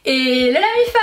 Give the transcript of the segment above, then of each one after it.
Et la MIFA!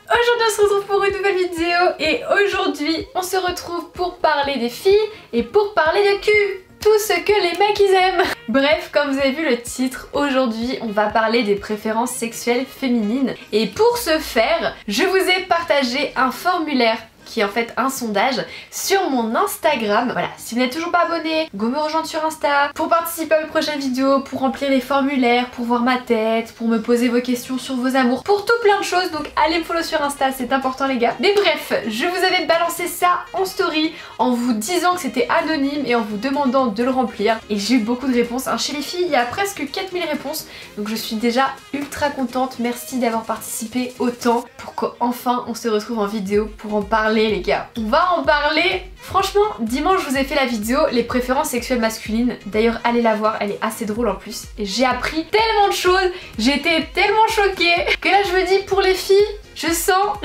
Aujourd'hui on se retrouve pour une nouvelle vidéo et aujourd'hui on se retrouve pour parler des filles et pour parler de cul. Tout ce que les mecs ils aiment. Bref, comme vous avez vu le titre, aujourd'hui on va parler des préférences sexuelles féminines. Et pour ce faire, je vous ai partagé un formulaire qui est en fait un sondage sur mon Instagram. Voilà, si vous n'êtes toujours pas abonné, go me rejoindre sur Insta pour participer à mes prochaines vidéos, pour remplir les formulaires, pour voir ma tête, pour me poser vos questions sur vos amours, pour tout plein de choses. Donc allez me follow sur Insta, c'est important les gars. Mais bref, je vous avais balancé ça en story en vous disant que c'était anonyme et en vous demandant de le remplir. Et j'ai eu beaucoup de réponses. Chez les filles, il y a presque 4000 réponses. Donc je suis déjà ultra contente. Merci d'avoir participé autant pour qu'enfin on se retrouve en vidéo pour en parler les gars. On va en parler. Franchement, dimanche je vous ai fait la vidéo les préférences sexuelles masculines. D'ailleurs allez la voir, elle est assez drôle en plus. Et j'ai appris tellement de choses, j'ai été tellement choquée que là je me dis pour les filles, je sens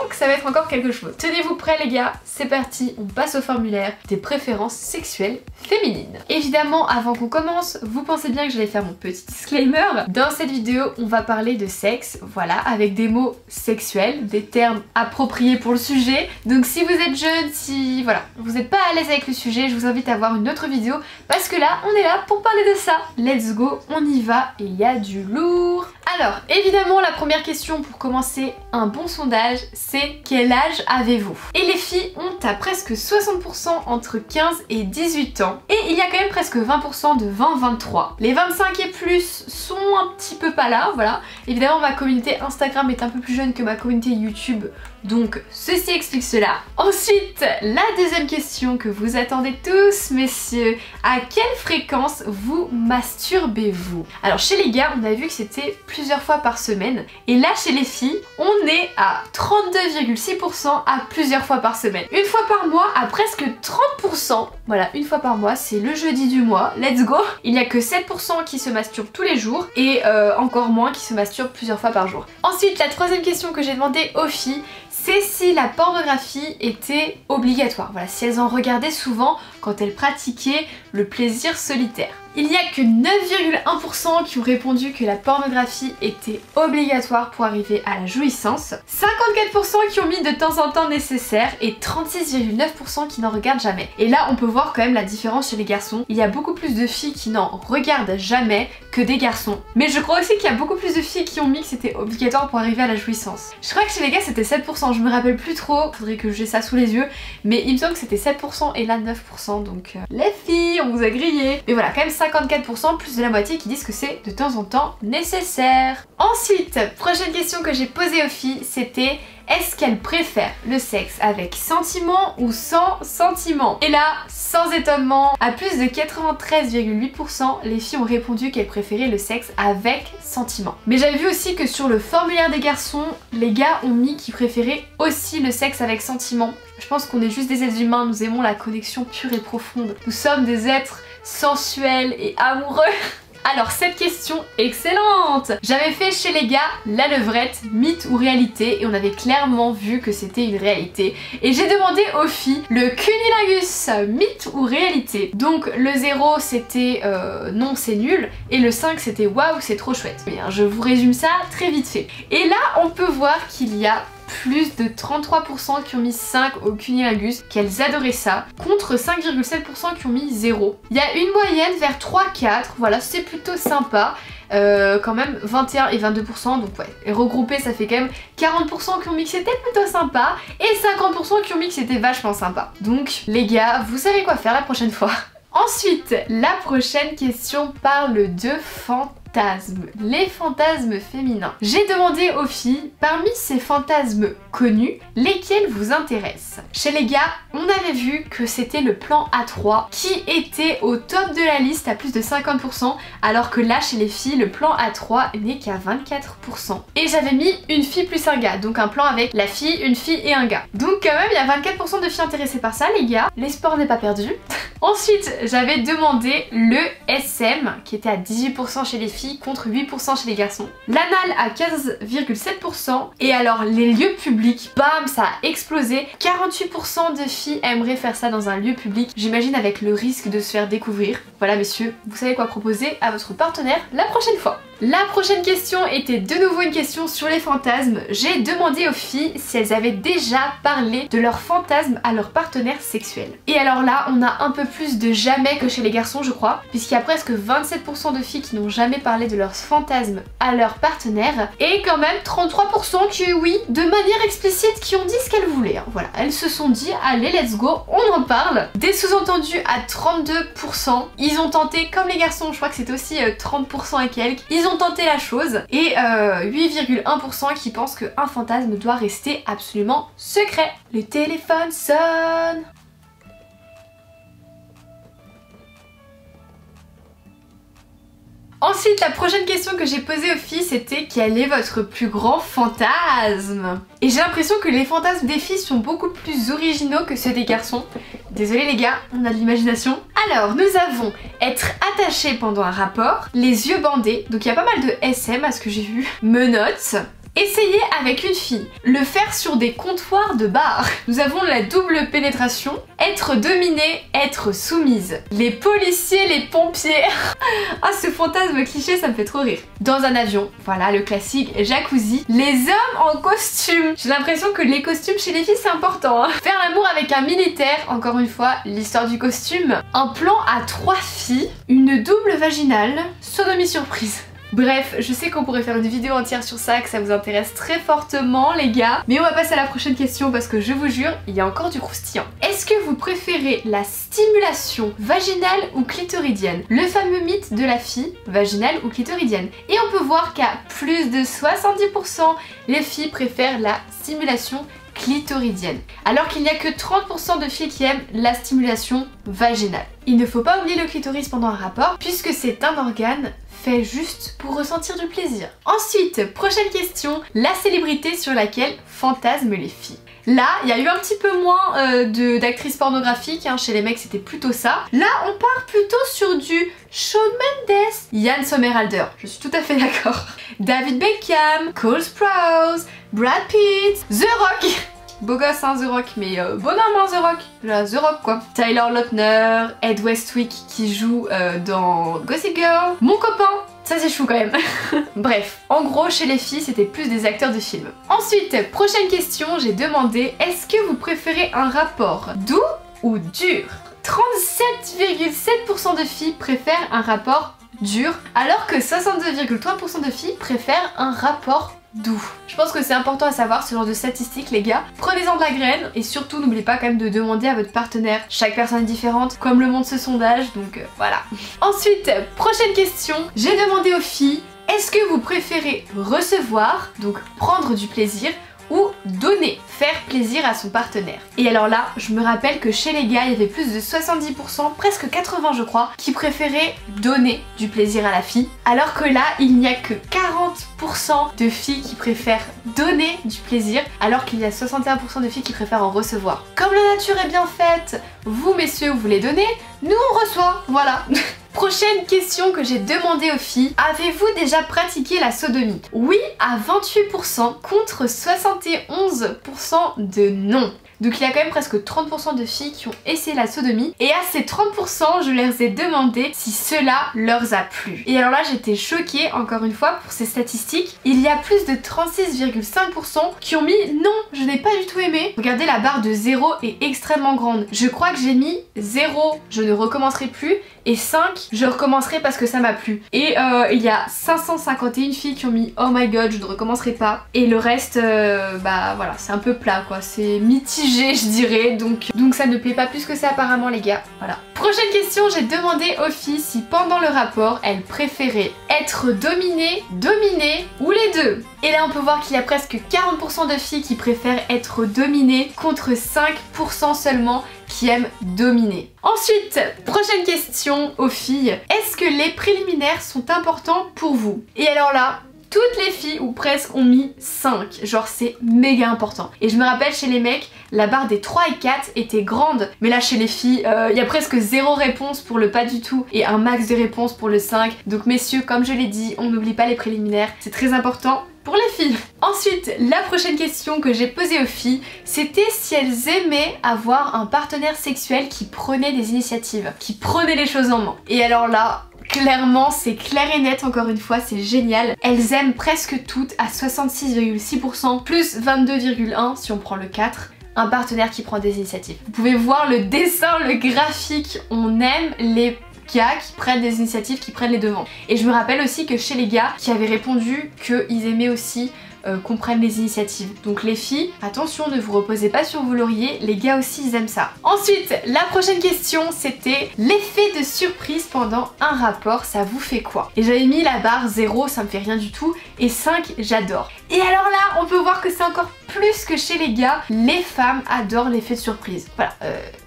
que ça va être encore quelque chose. Tenez-vous prêts les gars, c'est parti, on passe au formulaire des préférences sexuelles féminines. Évidemment, avant qu'on commence, vous pensez bien que j'allais faire mon petit disclaimer. Dans cette vidéo, on va parler de sexe, voilà, avec des mots sexuels, des termes appropriés pour le sujet. Donc si vous êtes jeune, si voilà, vous n'êtes pas à l'aise avec le sujet, je vous invite à voir une autre vidéo parce que là, on est là pour parler de ça. Let's go, on y va et il y a du lourd. Alors, évidemment, la première question pour commencer un bon sondage, c'est quel âge avez-vous? Et les filles ont à presque 60% entre 15 et 18 ans. Et il y a quand même presque 20% de 20-23. Les 25 et plus sont un petit peu pas là, voilà. Évidemment, ma communauté Instagram est un peu plus jeune que ma communauté YouTube, donc ceci explique cela. Ensuite, la deuxième question que vous attendez tous, messieurs, à quelle fréquence vous masturbez-vous? Alors chez les gars, on a vu que c'était plusieurs fois par semaine. Et là, chez les filles, on est à 32,6% à plusieurs fois par semaine. Une fois par mois à presque 30%. Voilà, une fois par mois, c'est le jeudi du mois. Let's go! Il n'y a que 7% qui se masturbent tous les jours et encore moins qui se masturbent plusieurs fois par jour. Ensuite, la troisième question que j'ai demandé aux filles, c'est si la pornographie était obligatoire. Voilà, si elles en regardaient souvent quand elles pratiquaient le plaisir solitaire. Il n'y a que 9,1% qui ont répondu que la pornographie était obligatoire pour arriver à la jouissance, 54% qui ont mis de temps en temps nécessaire et 36,9% qui n'en regardent jamais. Et là on peut voir quand même la différence chez les garçons. Il y a beaucoup plus de filles qui n'en regardent jamais que des garçons. Mais je crois aussi qu'il y a beaucoup plus de filles qui ont mis que c'était obligatoire pour arriver à la jouissance. Je crois que chez les gars c'était 7%, je me rappelle plus trop, faudrait que j'ai ça sous les yeux, mais il me semble que c'était 7% et là 9%, donc les filles on vous a grillé. Mais voilà, quand même 54%, plus de la moitié qui disent que c'est de temps en temps nécessaire. Ensuite, prochaine question que j'ai posée aux filles, c'était est-ce qu'elles préfèrent le sexe avec sentiment ou sans sentiment? Et là, sans étonnement, à plus de 93,8%, les filles ont répondu qu'elles préféraient le sexe avec sentiment. Mais j'avais vu aussi que sur le formulaire des garçons, les gars ont mis qu'ils préféraient aussi le sexe avec sentiment. Je pense qu'on est juste des êtres humains, nous aimons la connexion pure et profonde. Nous sommes des êtres sensuels et amoureux. Alors cette question excellente! J'avais fait chez les gars la levrette, mythe ou réalité, et on avait clairement vu que c'était une réalité. Et j'ai demandé aux filles le cunilingus, mythe ou réalité. Donc le 0 c'était non c'est nul, et le 5 c'était waouh c'est trop chouette. Bien, je vous résume ça très vite fait. Et là on peut voir qu'il y a plus de 33% qui ont mis 5 au cunilingus, qu'elles adoraient ça, contre 5,7% qui ont mis 0. Il y a une moyenne vers 3-4, voilà, c'est plutôt sympa. Quand même 21 et 22%, donc ouais, et regroupé ça fait quand même 40% qui ont mis que c'était plutôt sympa et 50% qui ont mis que c'était vachement sympa. Donc les gars, vous savez quoi faire la prochaine fois. Ensuite, la prochaine question parle de fantasmes. Les fantasmes féminins. J'ai demandé aux filles, parmi ces fantasmes connus, lesquels vous intéressent. Chez les gars, on avait vu que c'était le plan A3 qui était au top de la liste à plus de 50%, alors que là chez les filles, le plan A3 n'est qu'à 24%. Et j'avais mis une fille plus un gars, donc un plan avec la fille, une fille et un gars. Donc quand même, il y a 24% de filles intéressées par ça les gars. L'espoir n'est pas perdu. Ensuite, j'avais demandé le SM qui était à 18% chez les filles contre 8% chez les garçons. L'anal à 15,7% et alors les lieux publics, bam, ça a explosé. 48% de filles aimeraient faire ça dans un lieu public, j'imagine avec le risque de se faire découvrir. Voilà messieurs, vous savez quoi proposer à votre partenaire la prochaine fois. La prochaine question était de nouveau une question sur les fantasmes. J'ai demandé aux filles si elles avaient déjà parlé de leurs fantasmes à leur partenaire sexuel. Et alors là, on a un peu plus de jamais que chez les garçons, je crois, puisqu'il y a presque 27% de filles qui n'ont jamais parlé de leurs fantasmes à leur partenaire, et quand même 33% qui, oui, de manière explicite, qui ont dit ce qu'elles voulaient. Voilà, elles se sont dit, allez, let's go, on en parle. Des sous-entendus à 32%. Ils ont tenté, comme les garçons, je crois que c'était aussi 30% et quelques, ils ont tenté la chose, et 8,1% qui pensent qu'un fantasme doit rester absolument secret. Le téléphone sonne. Ensuite, la prochaine question que j'ai posée aux filles, c'était quel est votre plus grand fantasme? Et j'ai l'impression que les fantasmes des filles sont beaucoup plus originaux que ceux des garçons. Désolée les gars, on a de l'imagination. Alors, nous avons être attaché pendant un rapport, les yeux bandés, donc il y a pas mal de SM à ce que j'ai vu, menottes, essayer avec une fille, le faire sur des comptoirs de bar. Nous avons la double pénétration, être dominée, être soumise. Les policiers, les pompiers. Ah, ce fantasme cliché, ça me fait trop rire. Dans un avion, voilà le classique jacuzzi. Les hommes en costume. J'ai l'impression que les costumes chez les filles c'est important. Hein. Faire l'amour avec un militaire, encore une fois, l'histoire du costume. Un plan à 3 filles, une double vaginale, sodomie surprise. Bref, je sais qu'on pourrait faire une vidéo entière sur ça, que ça vous intéresse très fortement les gars. Mais on va passer à la prochaine question parce que je vous jure, il y a encore du croustillant. Est-ce que vous préférez la stimulation vaginale ou clitoridienne? Le fameux mythe de la fille, vaginale ou clitoridienne. Et on peut voir qu'à plus de 70%, les filles préfèrent la stimulation clitoridienne. Alors qu'il n'y a que 30% de filles qui aiment la stimulation vaginale. Il ne faut pas oublier le clitoris pendant un rapport puisque c'est un organe fait juste pour ressentir du plaisir. Ensuite, prochaine question, la célébrité sur laquelle fantasment les filles. Là, il y a eu un petit peu moins d'actrices pornographiques, hein. Chez les mecs c'était plutôt ça. Là, on part plutôt sur du Shawn Mendes, Yann Sommerhalder, je suis tout à fait d'accord. David Beckham, Cole Sprouse, Brad Pitt, The Rock. Beau gosse hein The Rock, mais bonhomme hein The Rock, là, The Rock quoi. Tyler Lautner, Ed Westwick qui joue dans Gossip Girl, mon copain, ça c'est chou quand même. Bref, en gros chez les filles c'était plus des acteurs de films. Ensuite, prochaine question, j'ai demandé est-ce que vous préférez un rapport doux ou dur? 37,7% de filles préfèrent un rapport dur, alors que 62,3% de filles préfèrent un rapport doux. Je pense que c'est important à savoir ce genre de statistiques les gars. Prenez-en de la graine et surtout n'oubliez pas quand même de demander à votre partenaire. Chaque personne est différente comme le montre ce sondage donc voilà. Ensuite, prochaine question. J'ai demandé aux filles est-ce que vous préférez recevoir, donc prendre du plaisir, ou donner, faire plaisir à son partenaire. Et alors là, je me rappelle que chez les gars, il y avait plus de 70%, presque 80 je crois, qui préféraient donner du plaisir à la fille, alors que là, il n'y a que 40% de filles qui préfèrent donner du plaisir, alors qu'il y a 61% de filles qui préfèrent en recevoir. Comme la nature est bien faite, vous messieurs, vous les donnez, nous on reçoit, voilà. Prochaine question que j'ai demandé aux filles, avez-vous déjà pratiqué la sodomie? Oui à 28% contre 71% de non. Donc il y a quand même presque 30% de filles qui ont essayé la sodomie et à ces 30% je leur ai demandé si cela leur a plu. Et alors là j'étais choquée encore une fois pour ces statistiques. Il y a plus de 36,5% qui ont mis non, je n'ai pas du tout aimé. Regardez, la barre de 0 est extrêmement grande. Je crois que j'ai mis 0, je ne recommencerai plus, et 5, je recommencerai parce que ça m'a plu. Et il y a 551 filles qui ont mis oh my god, je ne recommencerai pas. Et le reste, bah voilà, c'est un peu plat quoi, c'est mitigé je dirais, donc ça ne plaît pas plus que ça apparemment les gars, voilà. Prochaine question, j'ai demandé aux filles si pendant le rapport, elles préféraient être dominées ou les deux. Et là on peut voir qu'il y a presque 40% de filles qui préfèrent être dominées contre 5% seulement qui aiment dominer. Ensuite, prochaine question aux filles, est-ce que les préliminaires sont importants pour vous? Et alors là, toutes les filles ou presque ont mis 5, genre c'est méga important. Et je me rappelle chez les mecs, la barre des 3 et 4 était grande, mais là chez les filles, il y a presque 0 réponse pour le pas du tout et un max de réponses pour le 5. Donc messieurs, comme je l'ai dit, on n'oublie pas les préliminaires, c'est très important pour les filles. Ensuite, la prochaine question que j'ai posée aux filles, c'était si elles aimaient avoir un partenaire sexuel qui prenait des initiatives, qui prenait les choses en main. Et alors là, Clairement, c'est clair et net, encore une fois, c'est génial. Elles aiment presque toutes à 66,6%, plus 22,1% si on prend le 4. Un partenaire qui prend des initiatives. Vous pouvez voir le dessin, le graphique, on aime les gars qui prennent des initiatives, qui prennent les devants. Et je me rappelle aussi que chez les gars qui avaient répondu qu'ils aimaient aussi qu'on prenne les initiatives. Donc les filles, attention, ne vous reposez pas sur vos lauriers, les gars aussi ils aiment ça. Ensuite, la prochaine question c'était l'effet de surprise pendant un rapport, ça vous fait quoi? Et j'avais mis la barre 0, ça me fait rien du tout, et 5, j'adore. Et alors là, on peut voir que c'est encore plus que chez les gars, les femmes adorent l'effet de surprise. Voilà,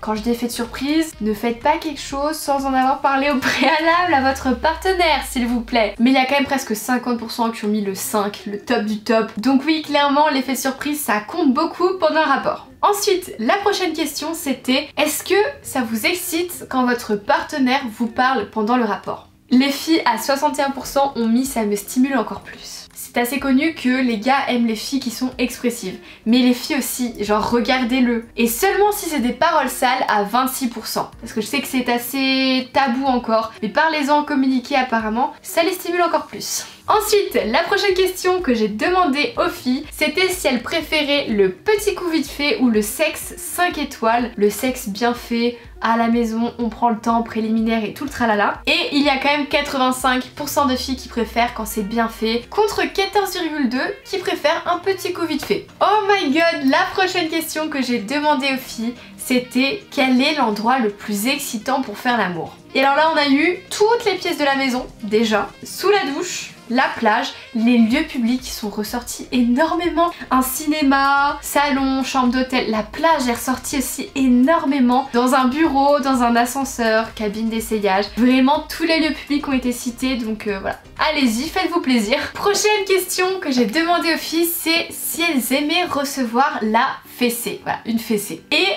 quand je dis effet de surprise, ne faites pas quelque chose sans en avoir parlé au préalable à votre partenaire, s'il vous plaît. Mais il y a quand même presque 50% qui ont mis le 5, le top du top. Donc oui, clairement, l'effet de surprise, ça compte beaucoup pendant un rapport. Ensuite, la prochaine question, c'était est-ce que ça vous excite quand votre partenaire vous parle pendant le rapport? Les filles à 61% ont mis ça me stimule encore plus. C'est assez connu que les gars aiment les filles qui sont expressives. Mais les filles aussi, genre regardez-le. Et seulement si c'est des paroles sales à 26%. Parce que je sais que c'est assez tabou encore. Mais parlez-en, communiquez apparemment, ça les stimule encore plus. Ensuite, la prochaine question que j'ai demandé aux filles, c'était si elles préféraient le petit coup vite fait ou le sexe 5 étoiles. Le sexe bien fait, à la maison, on prend le temps préliminaire et tout le tralala. Et il y a quand même 85% de filles qui préfèrent quand c'est bien fait, contre 14,2% qui préfèrent un petit coup vite fait. Oh my god, la prochaine question que j'ai demandé aux filles, c'était quel est l'endroit le plus excitant pour faire l'amour? Et alors là, on a eu toutes les pièces de la maison, déjà, sous la douche, la plage, les lieux publics qui sont ressortis énormément. Un cinéma, salon, chambre d'hôtel, la plage est ressortie aussi énormément. Dans un bureau, dans un ascenseur, cabine d'essayage. Vraiment, tous les lieux publics ont été cités, donc voilà. Allez-y, faites-vous plaisir. Prochaine question que j'ai demandé aux filles, c'est si elles aimaient recevoir la fessée. Voilà, une fessée. Et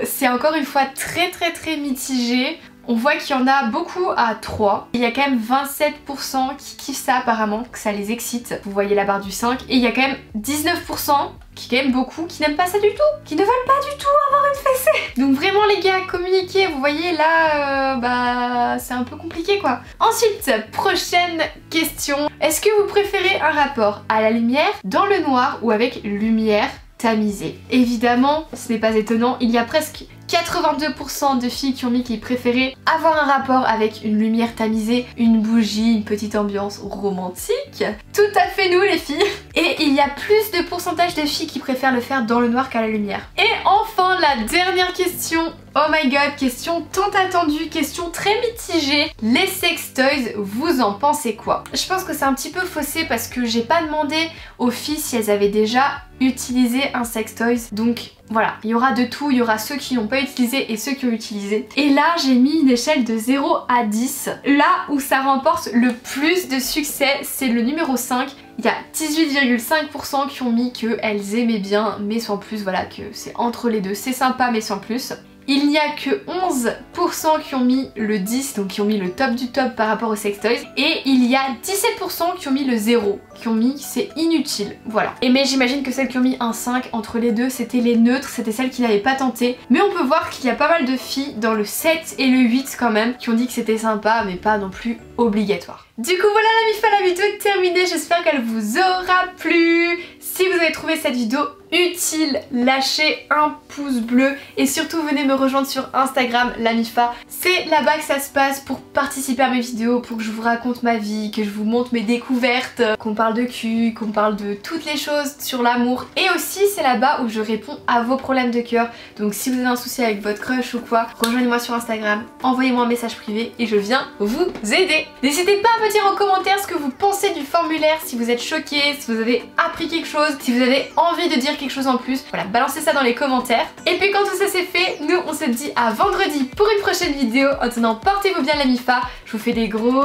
c'est encore une fois très mitigé. On voit qu'il y en a beaucoup à 3. Il y a quand même 27% qui kiffent ça apparemment, que ça les excite. Vous voyez la barre du 5. Et il y a quand même 19% qui est quand même beaucoup, qui n'aiment pas ça du tout, qui ne veulent pas du tout avoir une fessée. Donc vraiment les gars, communiquez, vous voyez là, c'est un peu compliqué quoi. Ensuite, prochaine question. Est-ce que vous préférez un rapport à la lumière, dans le noir ou avec lumière tamisée? Évidemment, ce n'est pas étonnant, il y a presque 82% de filles qui ont mis qu'ils préféraient avoir un rapport avec une lumière tamisée, une bougie, une petite ambiance romantique. Tout à fait nous les filles. Et il y a plus de pourcentage de filles qui préfèrent le faire dans le noir qu'à la lumière. Et enfin la dernière question. Oh my god, question tant attendue, question très mitigée. Les sex toys, vous en pensez quoi? Je pense que c'est un petit peu faussé parce que j'ai pas demandé aux filles si elles avaient déjà utilisé un sex toys. Donc voilà, il y aura de tout, il y aura ceux qui n'ont pas utilisé et ceux qui ont utilisé. Et là, j'ai mis une échelle de 0 à 10. Là où ça remporte le plus de succès, c'est le numéro 5. Il y a 18,5% qui ont mis qu'elles aimaient bien, mais sans plus, voilà, que c'est entre les deux. C'est sympa, mais sans plus. Il n'y a que 11% qui ont mis le 10, donc qui ont mis le top du top par rapport aux sex toys. Et il y a 17% qui ont mis le 0, qui ont mis c'est inutile, voilà. Et mais j'imagine que celles qui ont mis un 5 entre les deux, c'était les neutres, c'était celles qui n'avaient pas tenté. Mais on peut voir qu'il y a pas mal de filles dans le 7 et le 8 quand même, qui ont dit que c'était sympa, mais pas non plus obligatoire. Du coup voilà la MIFA, la vidéo est terminée, j'espère qu'elle vous aura plu. Si vous avez trouvé cette vidéo utile, lâchez un pouce bleu et surtout venez me rejoindre sur Instagram, la MIFA. C'est là-bas que ça se passe pour participer à mes vidéos, pour que je vous raconte ma vie, que je vous montre mes découvertes, qu'on parle de cul, qu'on parle de toutes les choses sur l'amour. Et aussi c'est là-bas où je réponds à vos problèmes de cœur. Donc si vous avez un souci avec votre crush ou quoi, rejoignez-moi sur Instagram, envoyez-moi un message privé et je viens vous aider. N'hésitez pas à me dire en commentaire ce que vous pensez du formulaire, si vous êtes choqué, si vous avez appris quelque chose, si vous avez envie de dire quelque chose en plus. Voilà, balancez ça dans les commentaires. Et puis quand tout ça c'est fait, nous on se dit à vendredi pour une prochaine vidéo. En attendant, portez-vous bien la MIFA. Je vous fais des gros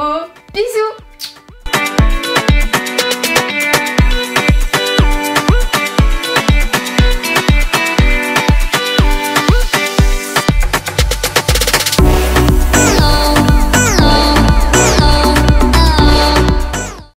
bisous.